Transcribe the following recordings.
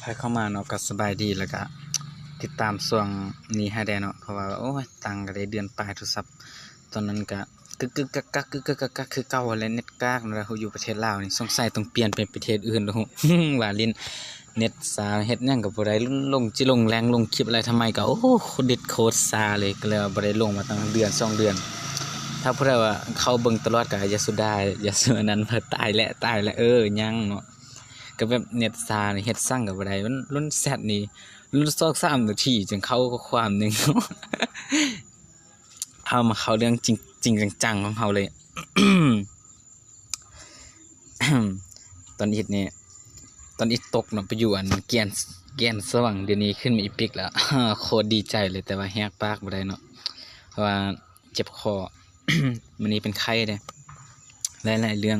ให้เข้ามาเนาะก็สบายดีแล้วก็ติดตามช่วงนี้ให้ได้เนาะเพราะว่าโอ้ยตังก็ได้เดือนปลายโทรศัพท์ตอนนั้นก็กึกกักคือเก่าแล้วเน็ตกากแล้วอยู่ประเทศลาวนี่สงสัยต้องเปลี่ยนเป็นประเทศอื่นแล้ว ว่าลิ้นเน็ตซาเฮ็ดหยังก็บ่ได้ลงแรงลงคลิปอะไรทำไมก็โอ้เด็ดโคตรซาเลยก็เลยบ่ได้ลงมาตั้งเดือน2เดือนถ้าผู้ใดว่าเข้าเบิ่งตลอดก็อย่าสุดได้อย่าสุดนั้นเพิ่นตายแล้วยังเนาะก็แบบเน็ตซานี่เฮ็ดสั่งก็บ่ได้มันรุ่นแซดนี่รุ่น2-3นาทีจึงเข้าข้อความนึง เอามาเข้าเรื่องจริงจังของเฮาเลย ตอนนี้เนี่ยตอนนี้ตกเนาะไปอยู่อันเกียนสว่างเดี๋ยวนี้ขึ้นมาอีกปิกแล้ว โคตรดีใจเลยแต่ว่าแฮกปากบ่ได้เนาะเพราะว่าเจ็บคอ มื้อนี้เป็นไข้เด้หลายๆเรื่อง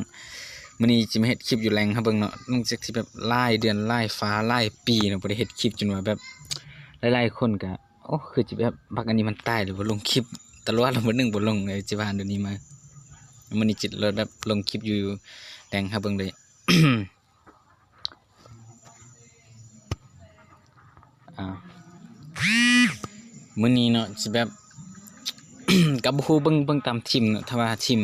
มื้อนี้สิมาเฮ็ดคลิปอยู่แรงครับเบิ่งเนาะนอกจากที่แบบหลายเดือนหลายฟ้าหลายปีเนาะบ่ได้เฮ็ดคลิปจนว่าแบบหลายๆคนก็โอ้คือสิแบบบักอันนี้มันตายหรือบ่ลงคลิปตลอดแล้วมื้อนึงบ่ลงเลยสิว่าเดี๋ยวนี้มามื้อนี้จิตเลยแบบลงคลิปอยู่แรงครับเบิ่งเลย มื้อนี้เนาะสิแบบ กับบ่ฮู้เบิ่งตามทีมเนาะถ้าว่าทีม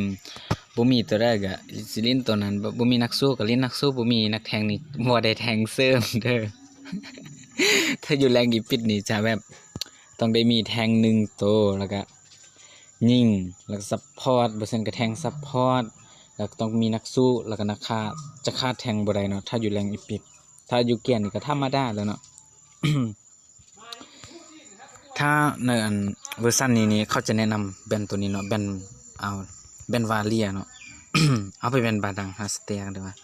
บ่มีตัวใดก็สิเล่นตัวนั้นบ่มีนักสู้ก็เล่นนักสู้บ่มีนักแทงนี่บ่ได้แทงเสริมเด้อ ถ้าอยู่แรงอีปิดนี่จะแบบต้องได้มีแทง1ตัวแล้วก็ยิงแล้วก็ซัปพอร์ตบ่ซั่นก็แทงซัปพอร์ตแล้วก็ต้องมีนักสู้แล้วก็นักฆ่าจะฆ่าแทงบ่ได้เนาะถ้าอยู่แรงอีปิดถ้าอยู่เกียนนี่ก็ธรรมดาแล้วเนาะ ถ้าในอันเวอร์ชันนี้เขาจะแนะนำแบรนด์ตัวนี้เนาะแบรนด์แบรนด์วาเลียเนาะ เอาไปแบรนด์บาดังฮาสเตียกันดีกว่า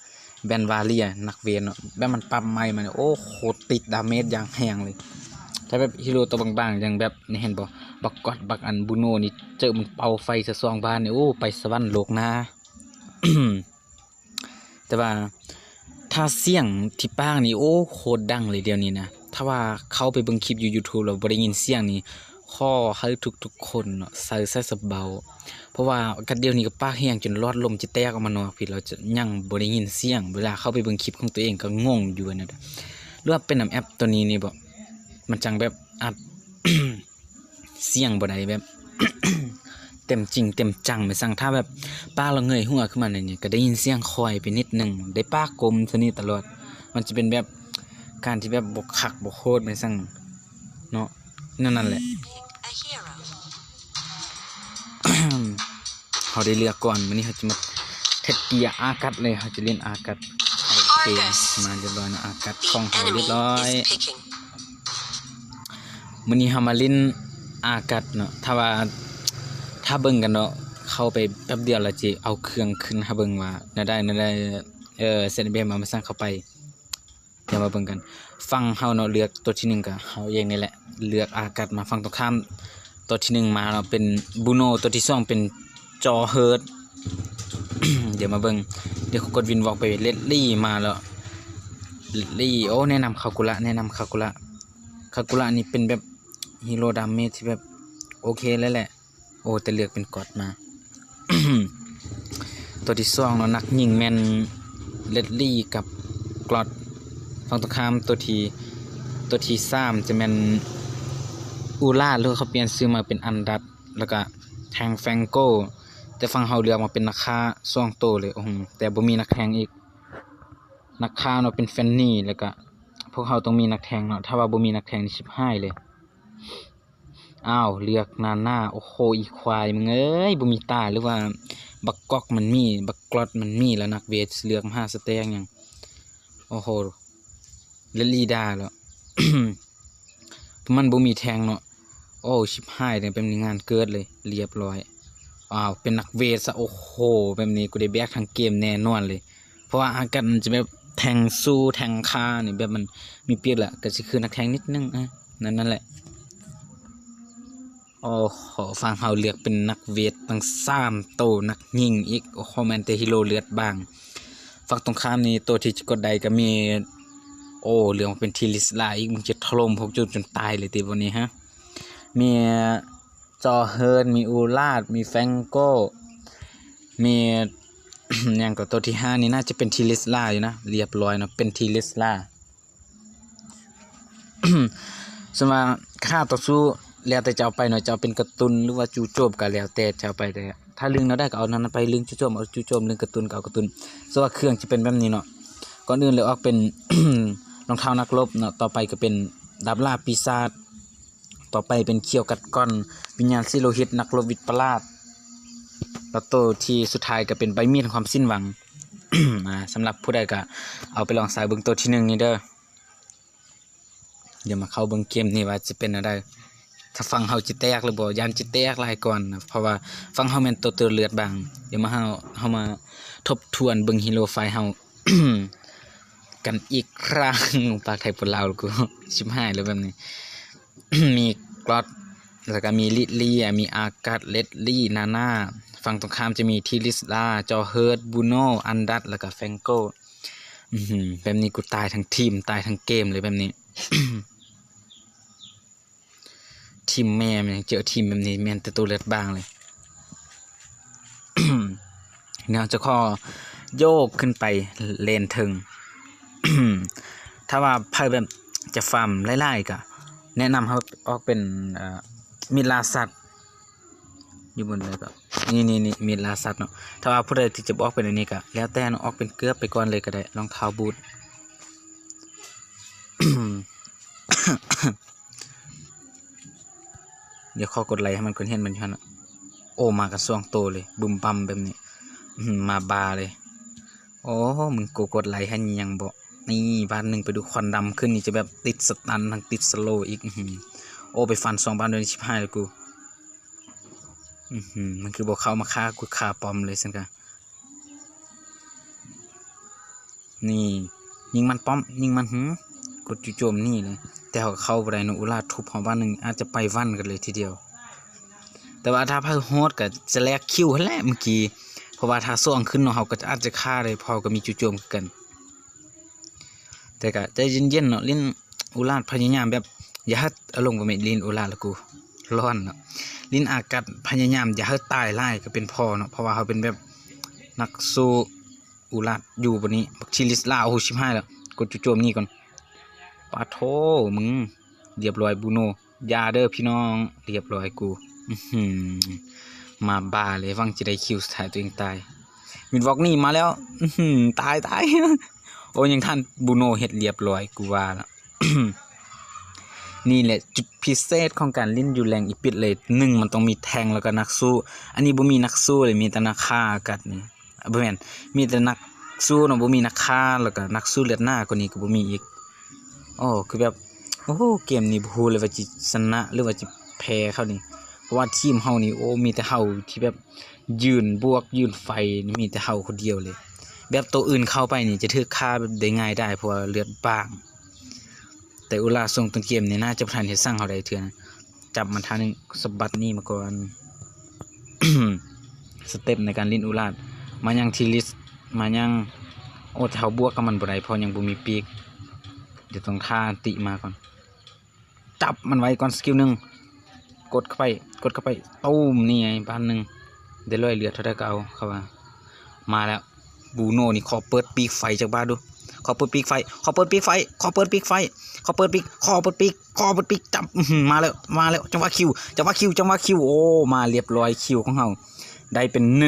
แบรนด์วาเลียนักเวทเนาะแบบมันปรับใหม่มันโอ้โหติดดาเมจอย่างแรงเลยถ้าแบบฮีโร่ตัวบางๆอย่างแบบนี่เห็นบ่บักกอดบักอันบูโนนี่เจอมันเป่าไฟสะสองบ้านนี่โอ้ไปสวรรค์โลกหน้า แต่ว่าถ้าเสียงที่ปากนี่โอ้โคตรดังเลยเดี๋ยวนี้นะถ้าว่าเข้าไปเบิ่งคลิปอยู่ YouTube แล้วบ่ได้ยินเสียงนี่ขอให้ทุกคนเนาะใส่สเบาเพราะว่ากัดเดี๋ยวนี้ก็ปากแห้งจนรอดลมจะแตกออกมาเนาะพี่เราจะยังบ่ได้ยินเสียงเวลาเข้าไปเบิ่งคลิปของตัวเองก็งงอยู่นะหรือว่าเป็นแอปตัวนี้นี่บ่มันจังแบบอัด เสียงบ่ได้แบบ เต็มจริงเต็มจังไปสั่งถ้าแบบป้าเราเงยหัวขึ้นมาเนี่ยก็ได้ยินเสียงคอยไปนิดนึงได้ป้ากลมซะนี่ตลอดมันจะเป็นแบบการที่แบบบกคักบกโคตรไปสั่งเนาะนั่นแหละ เขาได้เลือกก่อนวันนี้เขาจะมาเทสเกียร์อากัดเลยเขาจะเล่นอากัดโอเคมาเรียบร้อยนะอากัดของเขาเรียบร้อยวันนี้เขามาเล่นอากัดเนาะถ้าเบิ่งกันเนาะเข้าไปแป๊บเดียวแล้วจิเอาเครื่องขึ้นให้เบิ่งว่าได้เซนเบมาสร้างเข้าไปเดี๋ยวมาเบิ่งกันฟังเฮาเนาะเลือกตัวที่1ก็เฮาเองนี่แหละเลือกอากัดมาฟังตรงข้ามตัวที่1มาเนาะเป็นบูโนตัวที่2เป็นจอเฮิร์ต เดี๋ยวมาเบิ่งเดี๋ยวกดวินวอล์กไปเลดลี่มาแล้วเลดลี่โอ้แนะนำคากุระนี่เป็นแบบฮีโร่ดาเมจที่แบบโอเคแล้วแหละโอ้แต่เลือกเป็นกอดมา ตัวที่2เนาะนักยิงแมนเลดลี่กับกอดฝั่งตรงข้ามตัวที่3จะแมนอูล่าหรือเขาเปลี่ยนชื่อมาเป็นอันดับแล้วก็แทงแฟงโกแต่ฝั่งเฮาเลือกมาเป็นนักฆ่า2โตเลยโอ้โหแต่บ่มีนักแทงอีกนักฆ่าเนาะเป็นแฟนนี่แล้วก็พวกเฮาต้องมีนักแทงเนาะถ้าว่าบ่มีนักแทงนี่ชิบหายเลยอ้าวเลือกนาน่าโอ้โหอีควายมึงเอ้ยบ่มีตาหรือว่าบักกอกมันมีบักกลอดมันมีแล้วนักเวทเลือกมหาสแตงหยังโอ้โหเลลีดาแล้ว มันบ่มีแทงเนาะโอ้ชิบหายเนี่ยเป็นงานเกิดเลยเรียบร้อยอ้าวเป็นนักเวทซะโอ้โหแบบนี้กูได้แบกทั้งเกมแน่นอนเลยเพราะว่าอาการมันจะแบบแทงสู้แทงคานี่แบบมันมีเปรียบแหละก็สิคือนักแทงนิดนึงนั่นแหละโอ้โหฟังเฮาเลือกเป็นนักเวทตั้ง3โตนักยิงอีกโอ้โหแม่นแต่ฮีโร่เลือดบางฝั่งตรงข้ามนี่ตัวที่กดได้ก็มีโอ้เลือกมาเป็นทีลิสลาอีกมึงจะถล่มพวกจุดจนตายเลยติวันนี้ฮะมีจอเฮิร์นมีอูลาดมีแฟงโก้มี อย่างก็ตัวที่5นี่น่าจะเป็นทีลิสลาอยู่นะเรียบร้อยเนาะเป็นทีลิสลา ส่วนว่าค่าต่อสู้แล้วแต่จะเอาไปเนาะจะเอาเป็นการ์ตูนหรือว่าจู่โจมก็แล้วแต่จะเอาไปแต่ถ้าลึงเราได้ก็เอานั้นไปลึงจู่โจมเอาจู่โจมลึงการ์ตูนก็เอาการ์ตูนส่วนว่าเครื่องจะเป็นแบบนี้เนาะก่อนอื่นเลยออกเป็น รองเท้านักรบเนาะต่อไปก็เป็นดาบล่าปีศาจต่อไปเป็นเขี้ยวกัดก้อนวิญญาณสิโลหิตนักรบวิปลาสแล้วตัวที่สุดท้ายก็เป็นใบมีดความสิ้นหวัง สำหรับผู้ใดก็เอาไปลองใส่เบิ่งตัวที่1นี่เด้อเดี๋ยวมาเข้าเบิ่งเกมนี่ว่าจะเป็นอะไรถ้าฟังเฮาจิแตกหรือบ่ยานจิแตกหลายก่อนนะเพราะว่าฟังเฮาแม่นตัวเลือดบางเดี๋ยวมาเฮามาทบทวนเบิ่งฮีโร่ไฟเฮา กันอีกครั้งปากไทยปนลาวกู ชิบหายเลยแบบนี้ มีกรอดแล้วก็มีลิลี่มีอากาศเลดลี่นาน่าฝั่งตรงข้ามจะมีทิลิสลาจอเฮิร์ตบูโนอันดัตแล้วก็แฟงโกแบบนี้กูตายทั้งทีมตายทั้งเกมเลยแบบนี้ ทีมแม่มันยังเจอทีมแบบนี้แม่นแต่ตัวเล็กบางเลย เดี๋ยวจะขอโยกขึ้นไปเลนถึง ถ้าว่าไพ่แบบจะฟาร์มไล่ๆก็แนะนำเขาออกเป็นมีลาสัตว์อยู่บนเลยก็นี่มีลาสัตว์เนาะถ้าว่าผู้ใดที่จะออกเป็นอันนี้ก็แล้วแต่เนาะออกเป็นเกลือไปก่อนเลยก็ได้รองเท้าบูท เดี๋ยวขอกดไลค์ให้มันคนเห็นมันชันโอ้มากับซวงโตเลยบุมบัมแบบนี้มาบาเลยโอ้มึงกดไลค์ให้ยังบอกนี่บ้านหนึ่งไปดูควันดำขึ้นนี่จะแบบติดสตันทั้งติดสโลอีกโอ้ไปฟัน2บ้านโดนชิบหายเลยกูมันคือบอกเขามาฆ่ากูฆ่าปอมเลยสิกันนี่ยิงมันป้อมยิงมันกดจู่โจมนี่เลยแต่เขาไปในอุลาทุบของบ้านหนึ่งอาจจะไปวันกันเลยทีเดียวแต่ว่าถ้าพาโฮสก็จะแลกคิวแหละเมื่อกี้เพราะว่าถ้าส่วงขึ้นเนาะเขาก็อาจจะฆ่าเลยพอก็มีจู่โจมกันแต่ก็ใจเย็นๆเนาะลิ้นอุลาพยายามแบบอย่าให้อารมณ์กับลิ้นอุลาละกูร้อนเนาะลิ้นอากาศพยายามอย่าให้ตายไล่ก็เป็นพอเนาะเพราะว่าเขาเป็นแบบนักสู้อุลาอยู่บนนี้ชิลิสลาโอ้ชิบหายแล้วกดจู่โจมนี่ก่อนปาโทมึงเรียบร้อยบูโนยาเด้อพี่น้องเรียบร้อยกูมาบ้าเลยฟังจะได้คิวสุดท้ายตัวเองตายมิดวอกนี่มาแล้วตาย โอ้ยังท่านบูโนเฮ็ดเรียบร้อยกูว่าแล้ว นี่แหละจุดพิเศษของการเล่นอยู่แรงอีปิดเลย1มันต้องมีแทงแล้วก็นักสู้อันนี้บ่มีนักสู้เลยมีแต่นักฆ่ากัดนี่บ่แม่นมีแต่นักสู้เนาะบ่มีนักฆ่าแล้วก็นักสู้เลือดหน้ากว่านี้ก็บ่มีอีกโอ้คือแบบโอ้เกมนี้บ่ฮู้เลยว่าจิชนะหรือว่าจิแพ้เขานี่เพราะว่าทีมเฮานี่โอ้มีแต่เฮาที่แบบยืนบวกยืนไฟนี่มีแต่เฮาคนเดียวเลยแบบตัวอื่นเข้าไปนี่จะถูกฆ่าแบบได้ง่ายได้เพราะว่าเลือดบางแต่อุลาส่งต้นเกมนี่น่าจะทันเฮ็ดสร้างเฮาได้เทื่อนะจับมันทางนึงสะบัดนี่มาก่อน สเต็ปในการเล่นอุลามายังทีลิสมายังโอ้เฮาบวกกับมันบ่ได้เพราะยังบ่มีปีกเดี๋ยวต้องท่าติมาก่อนจับมันไว้ก่อนสกิล1กดเข้าไปตูมนี่ไงบ้าน1ได้ร้อยเลือดเท่าใดก็เอาเข้ามาแล้วบูโน่นี่ขอเปิดปีกไฟจากบ้านดูขอเปิดปีกไฟจับมาแล้วจังหวะคิวโอ้มาเรียบร้อยคิวของเฮาได้เป็น1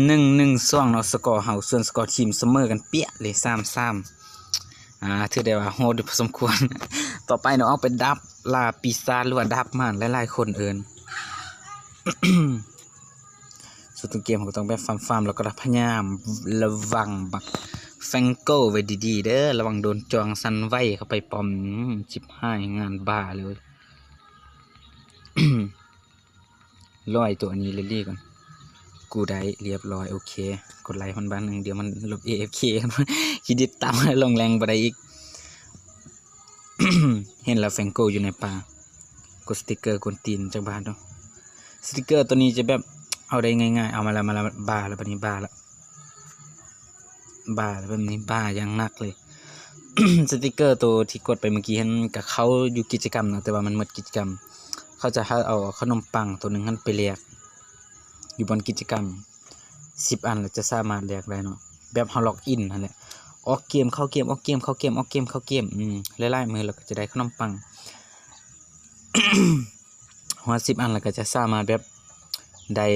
1-1ซ่องเนาะสกอร์เฮาส่วนสกอร์ทีมเสมอกันเปี้ยเลย3-3ถือได้ว่าโหดพอสมควร ต่อไปเนาะเอาเป็นดับลาปีศาจหรือว่าดับมันหลายๆคนเอิ้น สุดท้ายเกมก็ต้องแบบฟาร์มแล้วก็พยายามระวังบักแฟงโก้ไว้ดีๆเด้อระวังโดนจองซันไว้เข้าไปปอม15งานบ้าเลยร้อยตัวนี้เลยก่อนกูได้เรียบร้อยโอเคกดไลค์มันบ้าน1เดี๋ยวมันลบ AFK คิดดิตามลงแรงบ่ได้อีก เห็นแล้วแฟงโก้อยู่ในป่ากดสติกเกอร์กดตีนจากบ้านเนาะสติกเกอร์ตัวนี้จะแบบเอาได้ง่ายๆเอามาแล้วบ้าแล้วแบบนี้บ้าแล้วแบบนี้บ้าอย่างนักเลย สติกเกอร์ตัวที่กดไปเมื่อกี้เห็นกับเขาอยู่กิจกรรมนะแต่ว่ามันหมดกิจกรรมเขาจะให้เอาขนมปังตัวหนึ่งนั้นไปแลก อยู่บนกิจกรรม10 อันแล้วจะสามารถแลกได้เนาะแบบเฮาล็อกอินนั่นแหละออกเกมเข้าเกมออกเกมเข้าเกมออกเกมเข้าเกมหลายๆมื้อแล้วก็จะได้ขนมปัง หัว10 อันแล้วก็จะสามารถแบบได้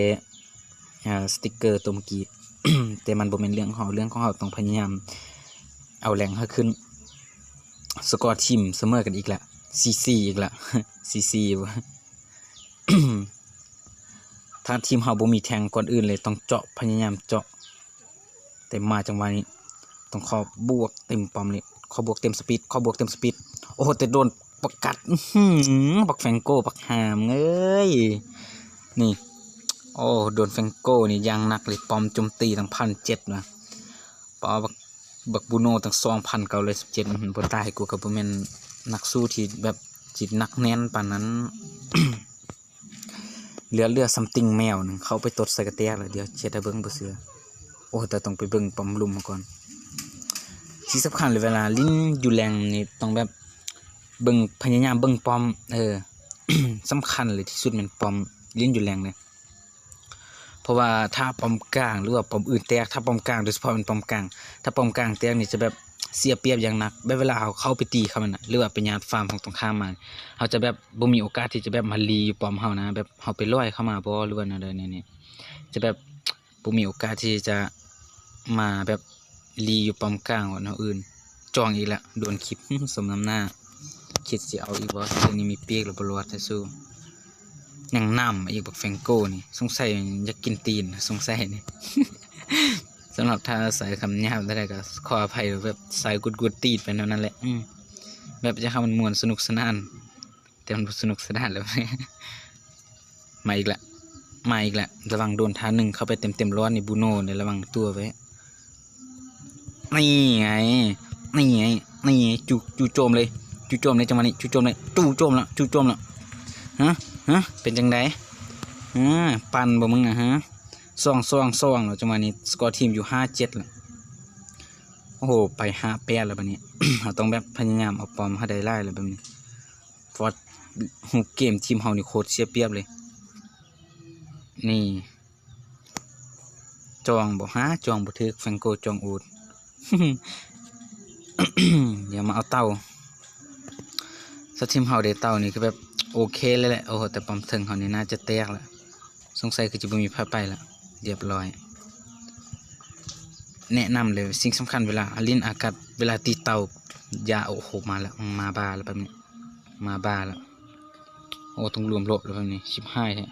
สติกเกอร์ตัวเมื่อกี้ แต่มันบ่แม่นเรื่องของเฮาต้องพยายามเอาแรงให้ขึ้นสกอร์ทีมเสมอกันอีกละ4-4อีกละ 4-4 บ่ ถ้าทีมเฮาบ่มีแทงก่อนอื่นเลยต้องเจาะพยายามเจาะแต่มาจังหวะนี้ต้องขอบวกเต็มปอมเลยขอบวกเต็มสปีดโอ้โหแต่โดนประกัดบักแฟงโก้บักหามเอ้ยนี่โอ้โดนแฟงโก้นี่ยังหนักเลยปอมโจมตีตั้ง1,700นะปอบักบูโน่ตั้ง2,917บ่ตายกูก็บ่แม่นนักสู้ที่แบบจิตนักแน่นปานนั้น เหลือซัมติงแมวนึงเขาไปตดใส่กระแตกแล้วเดี๋ยวเช็ดให้เบิ่งบ่เสือโอ้แต่ต้องไปเบิ่งปอมลุมมาก่อนที่สำคัญเลยเวลาลิ้นอยู่แรงนี่ต้องแบบเบิ่งพยายามเบิ่งปอมสำคัญเลยที่สุดมันปอมลิ้นอยู่แรงเลยเพราะว่าถ้าปอมกลางหรือว่าปอมอื่นแตกถ้าปอมกลางโดยเฉพาะเป็นปอมกลางถ้าปอมกลางแตกนี่จะแบบเสียเปรียบอย่างหนักเวลาเขาเข้าไปตีเขามันน่ะหรือว่าไปญาติฟาร์มของตรงข้ามมาเขาจะแบบบ่มีโอกาสที่จะแบบมาลีอยู่ปอมเฮานะแบบเฮาไปร้อยเข้ามาบ่หรือว่าแนวใดนี่จะแบบบ่มีโอกาสที่จะมาแบบลีอยู่ปอมกลางว่าแนวอื่นจองอีกแล้วโดนคลิป สมน้ำหน้าคิดสิเอาอีกบ่ทีนี้มีเปียกแล้วบ่รอดแต่สู้ยังนำอีกบักแฟงโก้นี่สงสัยอยากกินตีนสงสัยนี่ สำหรับถ้าใส่คำหยาบได้ก็ขออภัยแบบใส่กุดตีดไปนั่นแหละแบบจะทำมันม่วนสนุกสนานแต่มันสนุกสนานแล้ว มาอีกละระวังโดนท่าหนึ่งเข้าไปเต็มร้อนนี่บูโน่ในระวังตัวไว้นี่ไงจู่โจมเลยจังหวะนี้จู่โจมแล้วฮะเป็นจังไดปั่นบ่มึงนะฮะซ่องแล้วจังหวะนี้สกอร์ทีมอยู่5-7แล้วโอ้โหไป5-8แล้วบัดนี้ เราต้องแบบพยายามเอาปอมให้ได้ไล่แล้วแบบนี้ฟอร์ดหูเกมทีมเฮานี่โคตรเสียเปรียบเลยนี่จองบ่ถึกแฟงโกจองอูด เดี๋ยวมาเอาเต่าถ้าทีมเฮาได้เต่านี่คือแบบโอเคเลยแหละโอ้โหแต่ปอมถึงเฮานี่น่าจะแตกแล้วสงสัยคือจะบ่มีพาไปแล้วเรียบร้อยแนะนำเลยสิ่งสำคัญเวลาลิ้นอากาศเวลาตีเต่าอย่าโอ้โหมาแล้วมาบ้าแล้วแบบนี้มาบ้าแล้วโอ้ต้องรวมลบแล้วแบบนี้ชิบหายแท้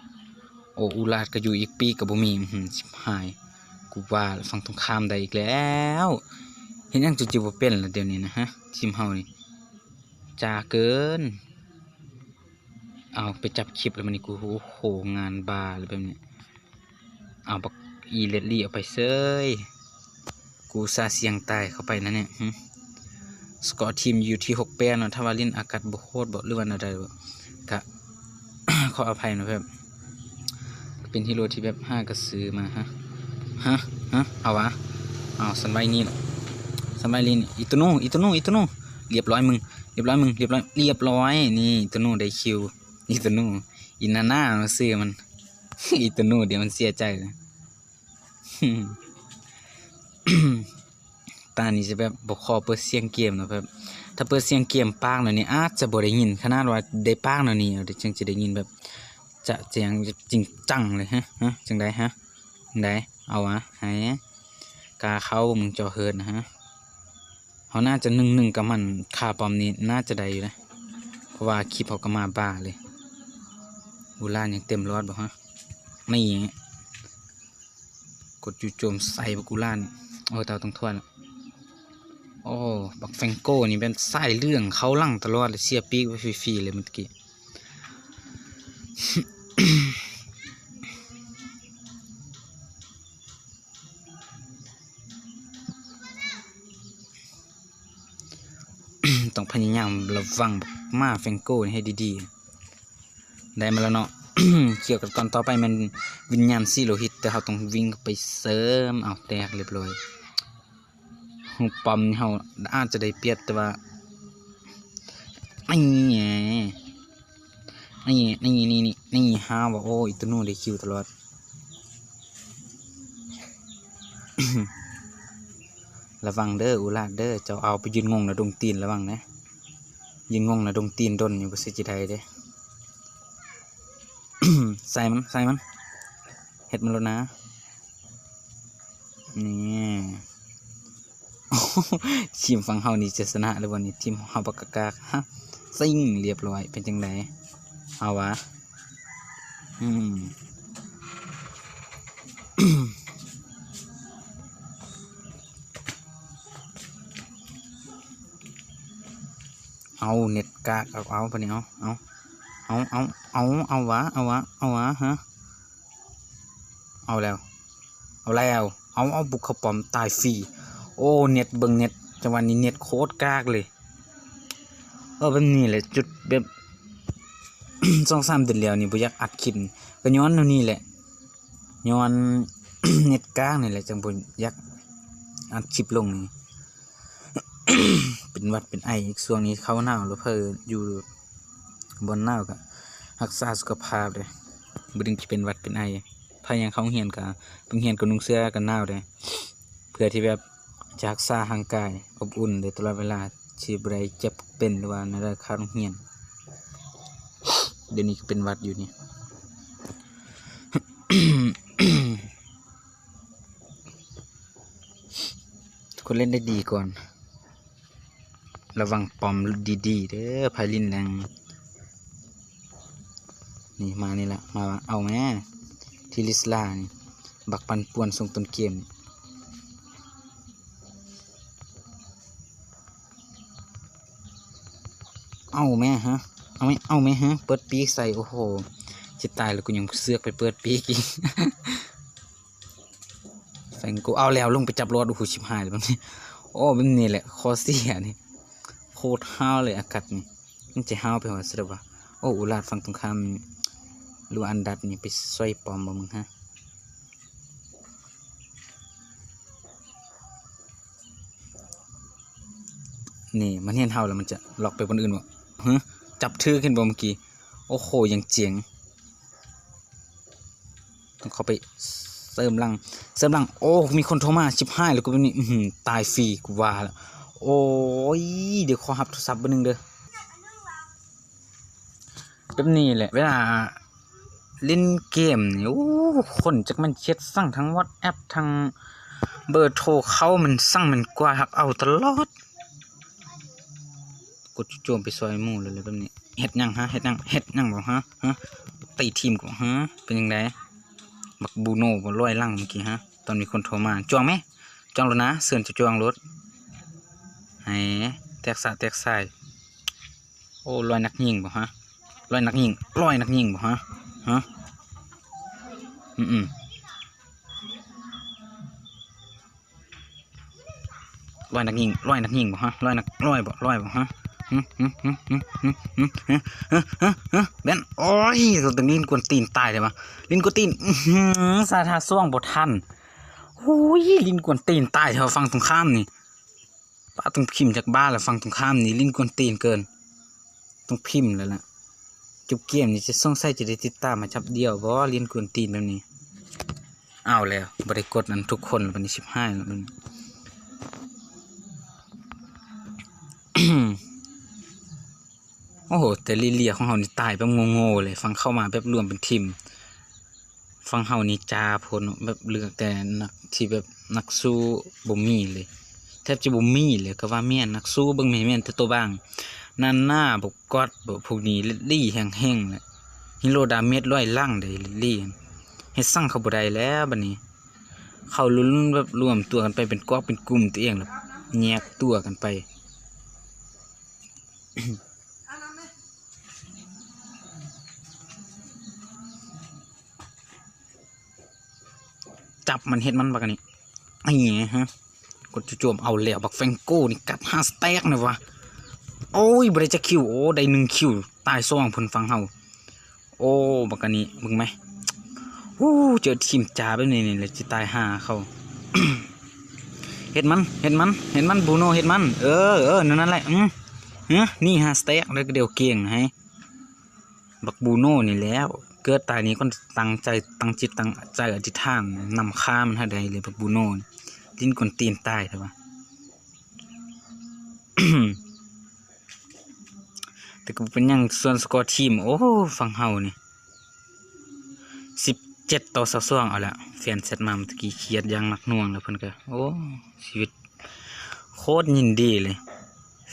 โอ้อุลาดก็อยู่อีกปีกับบ่มีชิบหายกูว่าฟังตรงข้ามได้อีกแล้วเห็นยังจู่ๆบ่เป็นแล้วเดี๋ยวนี้นะฮะทีมเฮานี่จ้าเกินเอาไปจับคลิปแล้วมันนี่กูโอ้โหงานบ้าเลยแบบนี้เอาบักอีเลดลี่เอาไปเซยกูซาเสียงตายเข้าไปนะเนี่ยสกอร์ทีมอยู่ที่6-8เนาะถ้าว่าลิ้นอากาศบ่โคตรบ่หรือว่าอะไรบ่ก็ ขออภัยนะแบบเป็นฮีโร่ที่แบบ5ก็ซื้อมาฮะเอาวะเอาสันไว้นี่สันไว้ลินอีโตโน่เรียบร้อยมึงเรียบร้อยนี่อีโตโน่ได้คิวอีโตโน่อินาน่ามาซื้อมัน อีโตโน่เดี๋ยวมันเสียใจเลย ตานี้จะแบบบ่ขอเปิดเสียงเกมนะแบบถ้าเปิดเสียงเกมปากหน่อยนี่อาจจะบ่ได้ยินขนาดว่าได้ปากหน่อยนี่เดี๋ยวจึงจะได้ยินแบบจะเสียงจริงจังเลยฮะจังไดฮะจังไดเอาวะหายกาเข้ามึงจอเฮิร์ดนะฮะเขาน่าจะ1-1กับมันคาปอมนี้น่าจะได้อยู่นะเพราะว่าคลิปเขาก็มาบ้าเลยบูล่ายังเต็มรอดบ่ฮะไม่อย่างเงี้ยกดจู่โจมใส่บกูล่านี่โอ้เตาต้องทวนโอ้บักแฟงโก้นี่เป็นสายเรื่องเขาลั่งตลอดเลยเสียปีกไว้ฟรีๆเลยเมื่อกี้ ต้องพยายามระวังมาแฟงโก้ให้ดีๆได้มาแล้วเนาะ เกี่ยวกับตอนต่อไปมันวิญญาณซีโลหิตแต่เขาต้องวิ่งไปเสริมเอาแตกเรียบร้อยหูปอมเขาอาจจะได้เปรียบแต่ว่านี่ฮาวว่าโอ้ยตัวนู้นได้คิวตลอด ระวังเด้ออุลาดเด้อเจ้าเอาไปยืนงงนะดงตีนระวังนะยืนงงนะดงตีนดนอยู่บ่สิจิไดเด้ ใส่มันเฮ็ดมันแล้วนะนี่ ทีมฝั่งเฮานี่จะชนะหรือบ่นี่ทีมเฮาบักกากฮะซิ่งเรียบร้อยเป็นจังไดเอาวะเอาเน็ตกากเอาปะเนี่ยเอาวะฮะเอาบุกเข้าป้อมตายฟรีโอ้เน็ตเบิ่งเน็ตจังหวะนี้เน็ตโคตรกากเลยแบบนี้แหละจุดแบบ 2-3 เดือนแล้วนี่บ่อยากอัดคลิปก็ย้อนเท่านี้แหละย้อน เน็ตกากนี่แหละจังบ่อยากอัดคลิปลงนี่ เป็นหวัดเป็นไออีกช่วงนี้เข้าหนาวแล้วเพิ่นอยู่บนหนาวก็รักษาสุขภาพเด้บ่ถึงสิเป็นหวัดเป็นไอพายังเข้าเรียนก็เพิ่นเรียนก็นุ่งเสื้อกันหนาวเด้เพื่อที่แบบจะรักษาร่างกายอบอุ่นได้ตลอดเวลาสิบ่ได้เจ็บเป็นหรือว่าในระดับเข้าโรงเรียนเดี๋ยวนี้ก็เป็นหวัดอยู่นี่ คนเล่นได้ดีก่อนระวังปอมดีๆเด้อไพลินแรงนี่มานี่แหละมาเอาแม่ทีลิสลานี่บักปันป่วนส่งต้นเกมเอาแม่ฮะเอาแม่ฮะเปิดปีกใส่โอ้โหจะตายแล้วกูยังเสือกไปเปิดปีกอีก แฟงกูเอาแล้วลงไปจับรถโอ้โหชิบหายเลยแบบนี้โอ้แบบนี้แหละคอเสียนี่โคตรห้าวเลยอากาศนี่มันจะห้าวไปหัวสุดวะโอ้อุลาดฟังตรงข้ามรูอันดัดนี่ไปซอยปอมบ่มึงฮะนี่มันเห็นเฮาแล้วมันจะหลอกไปคนอื่นวะฮะจับทื่อขึ้นบ่เมื่อกี้โอ้โหยังเจียงต้องเข้าไปเสริมลังโอ้มีคนโทรมาชิบหายแล้วกูแบบนี้ตายฟรีกูว่าแล้วโอ้ยเดี๋ยวขอรับโทรศัพท์เบอร์หนึ่งเด้อแบบนี้แหละเวลาเล่นเกมนี่โอ้คนจักมันเช็ดสั่งทั้ง WhatsApp ทั้งเบอร์โทรเขามันสั่งมันกว่าหักเอาตลอดกดโจมไปซอยหมู่เลยแบบนี้เฮ็ดยังฮะเฮ็ดยังบ่ฮะตีทีมกูฮะเป็นยังไงบักบูโน่บ่ร้อยลังเมื่อกี้ฮะตอนมีคนโทรมาจองไหมจองแล้วนะเสื่อนจะจองรถให้แตกสายโอ้ร้อยนักยิงบ่ฮะร้อยนักยิงบ่ฮะร้อยนักยิงบ่ฮะร้อยบ่ฮะเบนโอ้ยตัวตึงลิ้นกวนตีนตายเลยปะลิ้นกวนตีนสาธาซ่วงบททันโอ้ยลิ้นกวนตีนตายเถอะฟังตรงข้ามนี่ป้าต้องพิมพ์จากบ้านแล้วฟังตรงข้ามนี่ลิ้นกวนตีนเกินต้องพิมพ์แล้วล่ะจุบเกมนี่จะส่งใส่จะได้ติดตามมาจับเดียวเพราะลิ้นกวนตีนแบบนี้เอาแล้วบริกรนั้นทุกคนวันนี้15แล้วมันโอ้โหแต่ลิเลียของเฮานี่ตายแบบโง่ๆเลยฟังเข้ามาแบบรวมเป็นทีมฟังเฮานี่จาพลแบบเลือกแต่นักที่แบบนักสู้บ่มีเลยแทบจะบ่มีเลยก็ว่าแม่นนักสู้เบิ่งแม่นแต่ตัวบ้างนั่นหน้าบ่กอดบ่พวกนี้ลิลี่แห้งๆแหละฮีโร่ดาเมจร้อยล่างได้ลิลี่เฮ็ดสั่งเขาบ่ได้แล้วบัดนี้เขาลุ้นแบบรวมตัวกันไปเป็นกอกเป็นกลุ่มตัวเองแล้วแยกตัวกันไป จับมันเฮ็ดมันบักนี่ไอ้เงี้ยฮะกดจุ่มเอาแล้วบักแฟงโก้นี่กัด5 สแต็กนะวะโอ้ยบ่ได้จะคิวโอ้ได้1 คิวตาย2เพิ่นฟังเฮาโอ้บักอันนี้มึงไหมโอ้เจอทีมจ่าแบบนี้นี่เลยสิตาย5เขา เฮ็ดมันบูโน่เฮ็ดมันนั่นแหละนี่5 สแต็กแล้วก็เดี๋ยวเก่งให้บักบูโน่นี่แล้วเกิดตายนี้ก็ตั้งใจตั้งจิตตั้งใจอธิษฐานนำข้ามันให้ได้เลยบักบูโน่ลิ้นกวนตีนตายใช่ปะ แต่ก็เป็นยังส่วนสกอร์ทีมโอ้ฝั่งเฮานี่17-22เอาละแฟนเซตมาเมื่อกี้เครียดอย่างหนักหน่วงแล้วเพิ่นก็โอ้ชีวิตโคตรยินดีเลย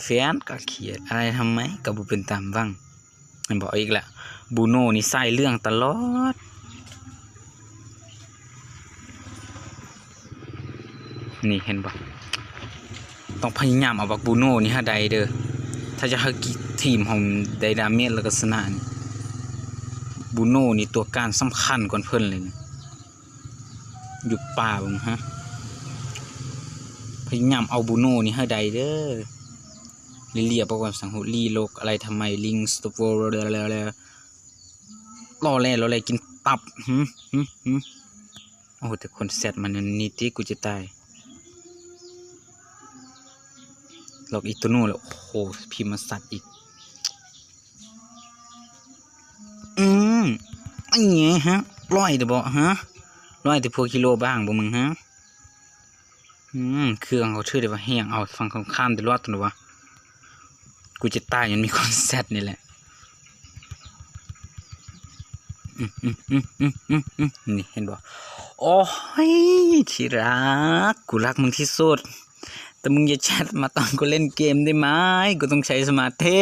แฟนก็เครียดอะไรทำไมก็บ่เป็นตามหวังมันบอกอีกละบูโน่นี่ใส่เรื่องตลอดนี่เห็นบ่ต้องพยายามเอาบักบูโน่นี่ให้ได้เด้อถ้าจะให้ทีมของไดนาเมจแล้วก็ชนะนี่บูโน่นี่ตัวการสำคัญกว่าเพิ่นเลยอยู่ป่าบ่ฮะพยายามเอาบูโน่นี่ให้ได้เด้อเรียบประกอบสังหลีโลกอะไรทำไมลิงสตูโวอะไรล่อแร่กินตับโอ้แต่คนเซตมันนี่ที่กูจะตายหลอกอีตัวนู่นแล้วโอ้โหพิมพ์มาสัตว์อีกไอ้เงี้ยฮะร้อยแต่บอกฮะร้อยแต่พวกกิโลบ้างบ่มึงฮะเครื่องเขาชื่อเดี๋ยวแห้งเอาฟังข้ามแต่รอดตัววะกูจะตายยันมีคนเซตนี่แหละนี่เห็นบ่โอ้ยที่รักกูรักมึงที่สุดแต่มึงอย่าแชทมาตอนกูเล่นเกมได้ไหมกูต้องใช้สมาธิ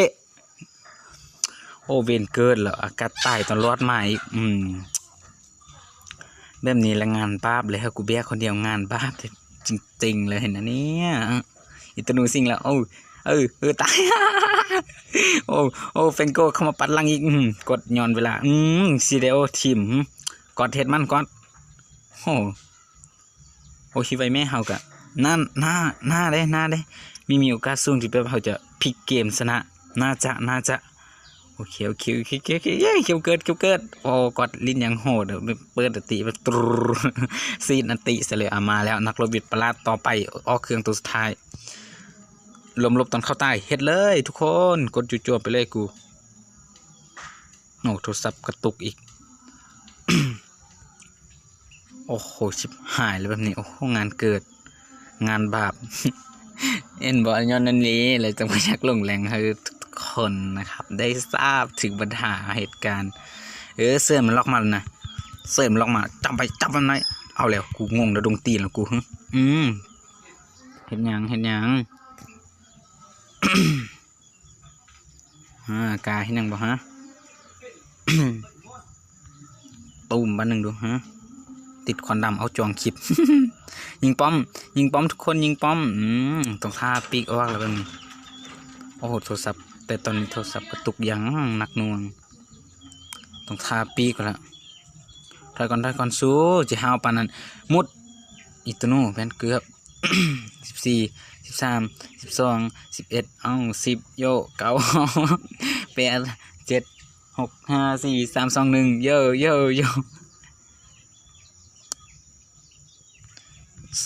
โอ้เวนเกิดเหรออากาศใต้ตอนรอดมาอีกแบบนี้ละงานบ้าเลยครับกูแบกคนเดียวงานบ้าจริงๆเลยเห็นนะเนี่ยอิตานูซิงแล้วโอ้ตายโอ้เฟนโกเข้ามาปัดลังอีกกดย้อนเวลาซีเดโอทีมกดเท็ดมันกดโอ้ชิไวแม่เฮากะหน้าได้มีโอกาสสูงที่แบบเขาจะพลิกเกมชนะน่าจะโอเคเขียวเกิดโอ้กดลิ้นยังโหดเปิดอัติแบบตรูซีนอัติเสเลยมาแล้วนักรบวิทย์ประหลาดต่อไปออกเครื่องตัวสุดท้ายลมตอนเข้าใต้เฮ็ดเลยทุกคนกดจู่ๆไปเลยกูโอ้โทรศัพท์กระตุกอีก โอ้โหชิบหายเลยแบบนี้โอ้โหงานเกิดงานบาป เอ็นบอกย้อนนั่นนี้เลยจะมาชักลงแรงให้ทุกคนนะครับได้ทราบถึงปัญหาเหตุการณ์เสื้อมันล็อกมานะเสื้อมันล็อกมาจับมันหน่อยเอาแล้วกูงงแล้วดงตีนแล้วกูเห็นยังกายให้นั่งบ่ฮะ ตูมบ้านหนึ่งดูฮะติดควันดำเอาจองคลิป ยิงป้อมทุกคนยิงป้อมต้องท่าปีกออกแล้วแบบนี้โอ้โหโทรศัพท์แต่ตอนนี้โทรศัพท์กระตุกยังหนักหน่วงต้องท่าปีกก่อนละถอยก่อนสู้จะหาวปานนั้นมุดอิตโน่แผ่นเกือบ14 13 12 1110โย9 8 7 6 5 4 3 2 1โย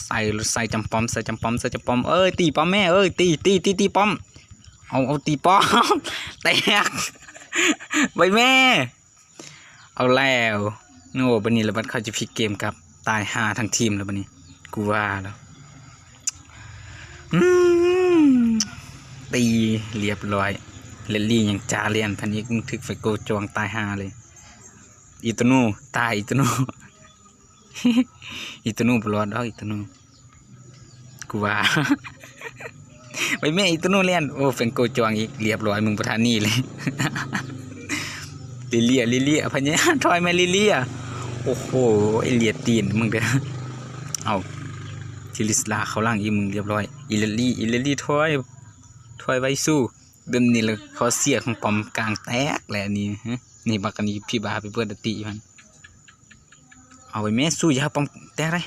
ใส่จำปอมตีป้อมแม่ตีป้อมเอาตีป้อมแตกใบแม่เอาแล้วโน่บันนี้แล้วมันเขาจะพลิกเกมกับตาย5ทั้งทีมแล้วบันนี้กูว่าแล้วตีเรียบร้อยเลนลี่ยังจาเลียนพันนี้มึงถึกไฟโกจวงตาย5เลยอิตานูตายอิตานู อิตานูปลอดอิตานูกูว่า ไปแม่อิตานูเลียนโอ้เฟนโกจวงอีกเรียบร้อยมึงประธานนี่เลย ลิเลียพันนี้ทอยแม่ลิเลียโอ้โหไอเลียตีนมึงเด้อเอาทิลิสลาเขาล่างอีมึงเรียบร้อยอิเลลี่ทอยไว้สู้เดิมนี่เลยเขาเสียของปอมกลางแตกแหละนี่บักกันนี้พี่บาไปเปิดตีมันเอาไปแม่สู้อย่าปอมแตกเลย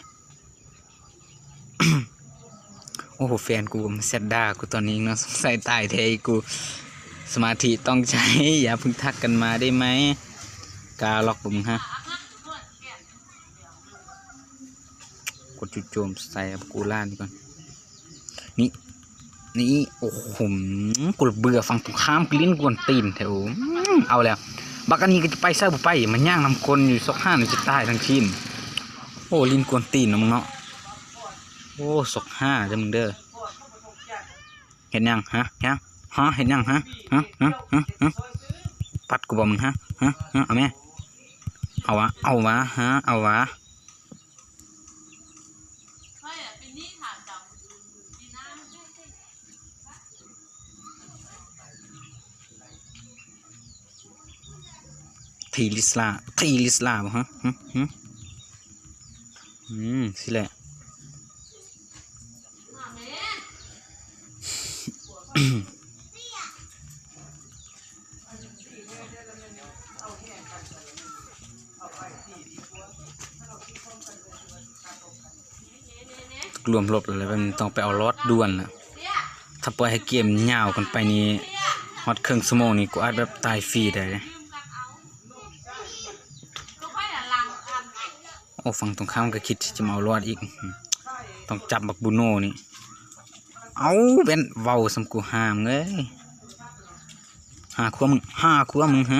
โอ้โหแฟนกูเซตด่ากูตอนนี้เนาะใส่ตายเทกูสมาธิต้องใช้อย่าพึ่งทักกันมาได้ไหมกาล็อกผมฮะกดจุดโจมใส่กูล่านี่ก่อนนี่โอ้โหกูเบื่อฟังตรงข้ามกลิ้นกวนตีนแถวเอาแล้วบักอันนี้ก็จะไปใส่บุไปมันย่างน้ำคนอยู่ซอกห้าจะตายทั้งทีมโอ้ลิ้นกวนตีนนะมึงเนาะโอ้ซอกห้าจะมึงเด้อ เห็นยังฮะยังฮะเห็นยังฮะปัดกูบอกมึงฮะเอาแม่เอาวะฮะเอาวะทีลิสลาบ่ฮะสิแหละรวมลบอะไรมันต้องไปเอารถด่วนนะถ้าปล่อยให้เกมยาวกันไปนี่ฮอตครึ่งชั่วโมงนี่กูอาจแบบตายฟรีได้เลยโอ้ฝั่งตรงข้ามก็คิดจะมาเอารอดอีกต้องจับบักบูโน่นี่เอาเป็นเว้าสำกูห้ามเลยหาขั้วมึงฮะ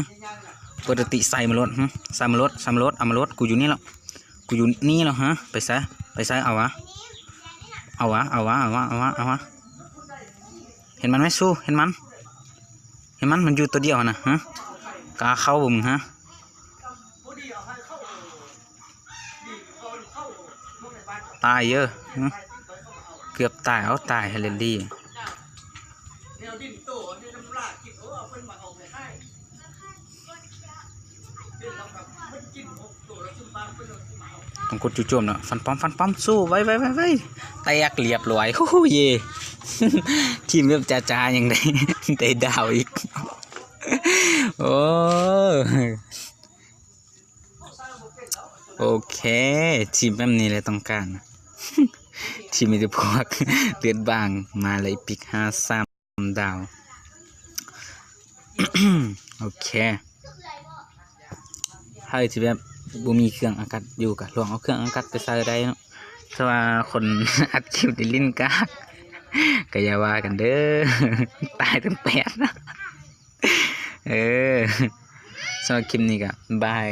ปกติใส่มารถเอามารถกูอยู่นี่แล้วฮะไปซะเอาวะเห็นมันไหมสู้เห็นมันมันอยู่ตัวเดียวนะฮะกาเข้าบ่มึงฮะตายเยอะเกือบตายตายเฮเลนดี้ต้องกดจู่โจมเนาะฟันป้อมสู้ไว้แตกเรียบร้อยโอ้เย่ทีมเริ่มจ้าอย่างไรได้ดาวอีกโอ้โอเคทีมแบบนี้เลยต้องการทีมมีแต่พวกเลือดบางมาเลยปิก5-3 ดาวโอเคให้ที่แบบบ่มีเครื่องอากาศอยู่กับลองเอาเครื่องอากาศไปใส่ได้เนาะถ้าว่าคนอัดคลิปได้ลิ้นกากก็อย่าว่ากันเด้อตายทั้ง8นะสำหรับคลิปนี้ก็บาย